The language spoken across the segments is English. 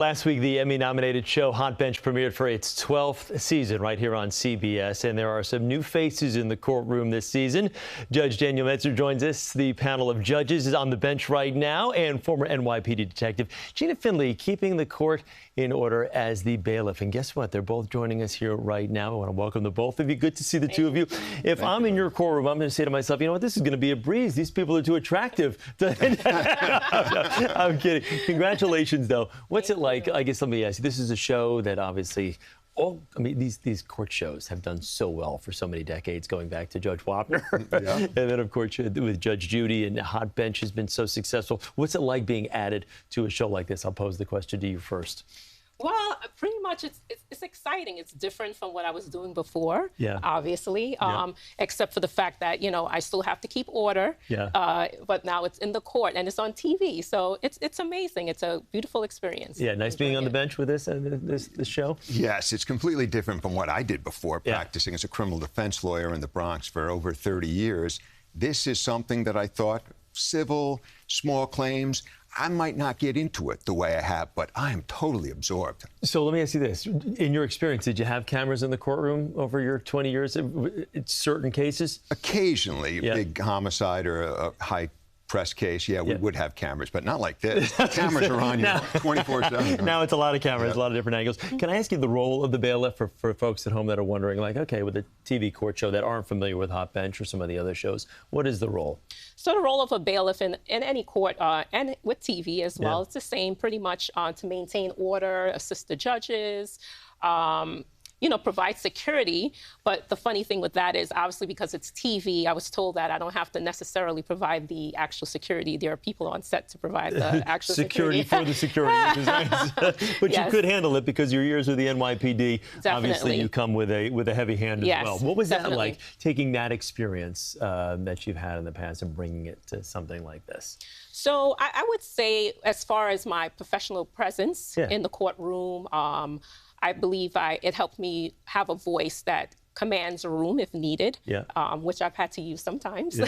Last week, the Emmy-nominated show Hot Bench premiered for its 12th season right here on CBS, and there are some new faces in the courtroom this season. Judge Daniel Mentzer joins us. The panel of judges is on the bench right now, and former NYPD Detective Gina Findley keeping the court in order as the bailiff. And guess what? They're both joining us here right now. I want to welcome the both of you. Good to see the two of you. If I'm in your courtroom, I'm going to say to myself, you know what? This is going to be a breeze. These people are too attractive. I'm kidding. Congratulations, though. What's it like? I guess let me ask you, this is a show that obviously, these court shows have done so well for so many decades, going back to Judge Wapner. Yeah. And then, of course, with Judge Judy, and Hot Bench has been so successful. What's it like being added to a show like this? I'll pose the question to you first. Well, pretty much it's exciting. It's different from what I was doing before, obviously, except for the fact that, you know, I still have to keep order, but now it's in the court and it's on TV. So it's amazing. It's a beautiful experience. Yeah, nice being on the bench with this show. Yes, it's completely different from what I did before, practicing as a criminal defense lawyer in the Bronx for over 30 years. This is something that I thought, civil, small claims, I might not get into it the way I have, but I am totally absorbed. So let me ask you this. In your experience, did you have cameras in the courtroom over your 20 years in certain cases? Occasionally, a big homicide or a high press case, we would have cameras, but not like this. Cameras are on you 24/7. Now it's a lot of cameras, a lot of different angles. Can I ask you the role of the bailiff for folks at home that are wondering, like, okay, with a TV court show that aren't familiar with Hot Bench or some of the other shows, what is the role? So the role of a bailiff in any court and with TV as well, it's the same pretty much to maintain order, assist the judges, you know, provide security. But the funny thing with that is, obviously, because it's TV, I was told that I don't have to necessarily provide the actual security. There are people on set to provide the actual security. For the security, which is nice. But you could handle it because your years with the NYPD, obviously, you come with a heavy hand as well. What was that like, taking that experience that you've had in the past and bringing it to something like this? So I would say, as far as my professional presence in the courtroom, I believe it helped me have a voice that commands a room if needed, which I've had to use sometimes.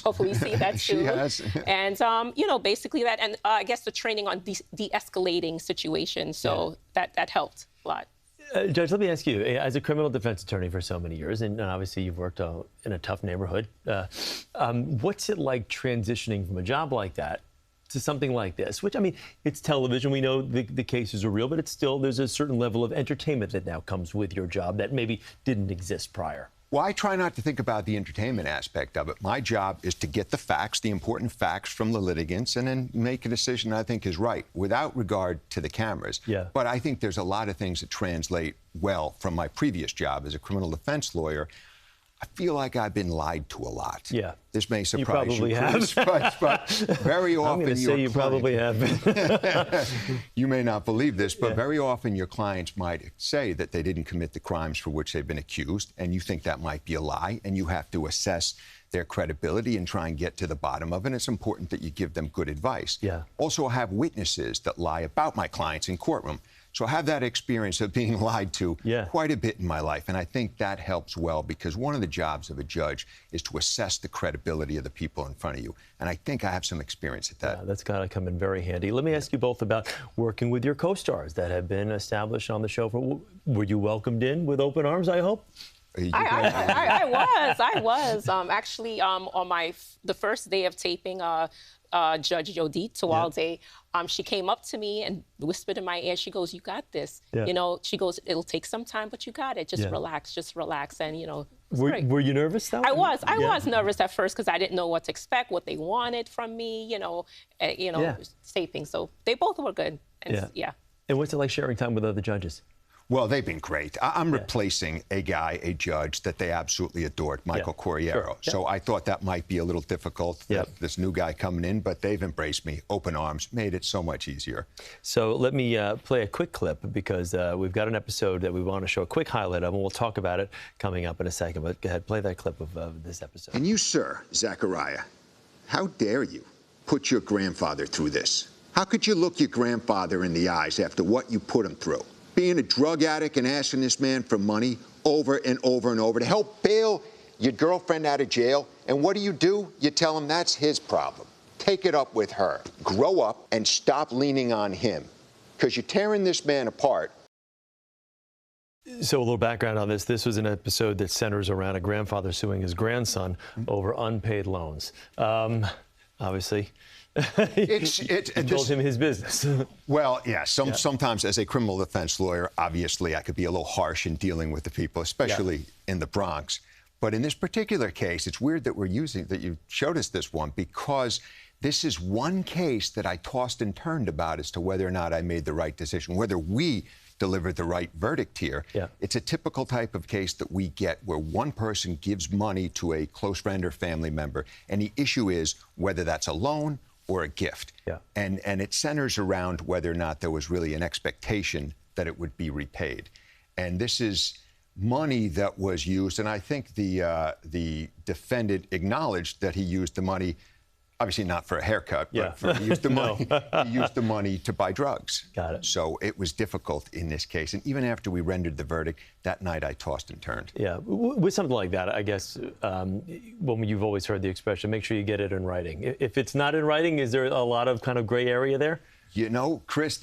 Hopefully you see that too. She has. And, you know, basically that, and I guess the training on de-escalating situations, so that helped a lot. Judge, let me ask you, as a criminal defense attorney for so many years, and obviously you've worked in a tough neighborhood, what's it like transitioning from a job like that to something like this, which, I mean, it's television. We know the cases are real, but it's still, there's a certain level of entertainment that now comes with your job that maybe didn't exist prior. Well, I try not to think about the entertainment aspect of it. My job is to get the facts, the important facts from the litigants, and then make a decision I think is right, without regard to the cameras. But I think there's a lot of things that translate well from my previous job as a criminal defense lawyer. I feel like I've been lied to a lot. This may surprise you, Chris, but very often I'm going to say you probably have been. You may not believe this, but very often your clients might say that they didn't commit the crimes for which they've been accused, and you think that might be a lie, and you have to assess their credibility and try and get to the bottom of it. And it's important that you give them good advice. Also, I have witnesses that lie about my clients in courtroom. So I have that experience of being lied to quite a bit in my life, and I think that helps well, because one of the jobs of a judge is to assess the credibility of the people in front of you, and I think I have some experience at that. That's got to come in very handy. Let me ask you both about working with your co-stars that have been established on the show. Were you welcomed in with open arms, I hope? I was. Actually, on the first day of taping, Judge Jodit Tawalde, she came up to me and whispered in my ear. She goes, "You got this." You know, she goes, "It'll take some time, but you got it. Just relax." And, you know, were you nervous though? I was nervous at first because I didn't know what to expect, what they wanted from me. You know, taping. So they both were good. And, And what's it like sharing time with other judges? Well, they've been great. I'm replacing a judge that they absolutely adored, Michael Corriero. So I thought that might be a little difficult, this new guy coming in, but they've embraced me, open arms, made it so much easier. So let me play a quick clip, because we've got an episode that we want to show a quick highlight of, and we'll talk about it coming up in a second. But go ahead, play that clip of this episode. And you, sir, Zachariah, how dare you put your grandfather through this? How could you look your grandfather in the eyes after what you put him through? Being a drug addict and asking this man for money over and over and over to help bail your girlfriend out of jail. And what do? You tell him that's his problem. Take it up with her. Grow up and stop leaning on him. because you're tearing this man apart. So a little background on this. This was an episode that centers around a grandfather suing his grandson over unpaid loans. Obviously, he told him his business. Well, yeah, sometimes as a criminal defense lawyer, obviously I could be a little harsh in dealing with the people, especially in the Bronx. But in this particular case, it's weird that you showed us this one, because this is one case that I tossed and turned about as to whether or not I made the right decision, whether we delivered the right verdict here. Yeah. It's a typical type of case that we get where one person gives money to a close friend or family member, and the issue is whether that's a loan or a gift. Yeah. And it centers around whether or not there was really an expectation that it would be repaid. And this is money that was used, and I think the defendant acknowledged that he used the money, obviously not for a haircut, but he used the money. He used the money to buy drugs. Got it. So it was difficult in this case. And even after we rendered the verdict, that night I tossed and turned. Yeah, with something like that, I guess, when you've always heard the expression, make sure you get it in writing. If it's not in writing, is there a lot of kind of gray area there? You know, Chris,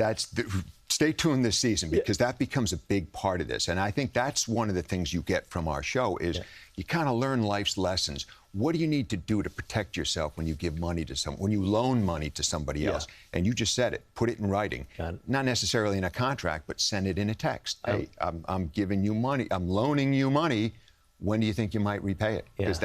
stay tuned this season, because that becomes a big part of this. And I think that's one of the things you get from our show is you kind of learn life's lessons. What do you need to do to protect yourself when you give money to someone, when you loan money to somebody else? And you just said it, put it in writing. Not necessarily in a contract, but send it in a text. Hey, I'm giving you money, I'm loaning you money. When do you think you might repay it? Because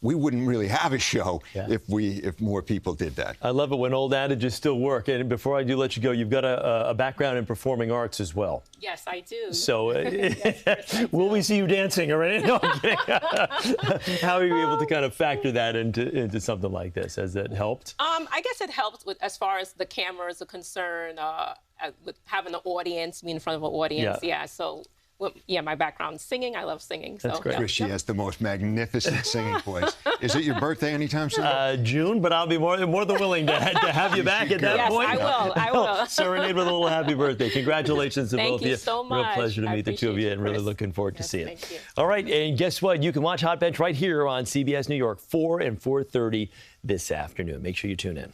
we wouldn't really have a show if more people did that. I love it when old adages still work. And before I do let you go, you've got a background in performing arts as well. Yes, I do. So will we see you dancing or anything? No, I'm kidding. How are you able to kind of factor that into something like this? Has it helped? I guess it helped with, as far as the cameras are concerned, with having an audience, being in front of an audience. So. Well, my background is singing. I love singing. That's great. Chris, she has the most magnificent singing voice. Is it your birthday anytime soon? June, but I'll be more than willing to have you back at that point. Yes, I will. Serenade with a little happy birthday. Congratulations to both of you. Thank you so much. Real pleasure to meet the two of you, and really looking forward to seeing it. Thank you. All right, and guess what? You can watch Hot Bench right here on CBS New York, 4 and 4:30 this afternoon. Make sure you tune in.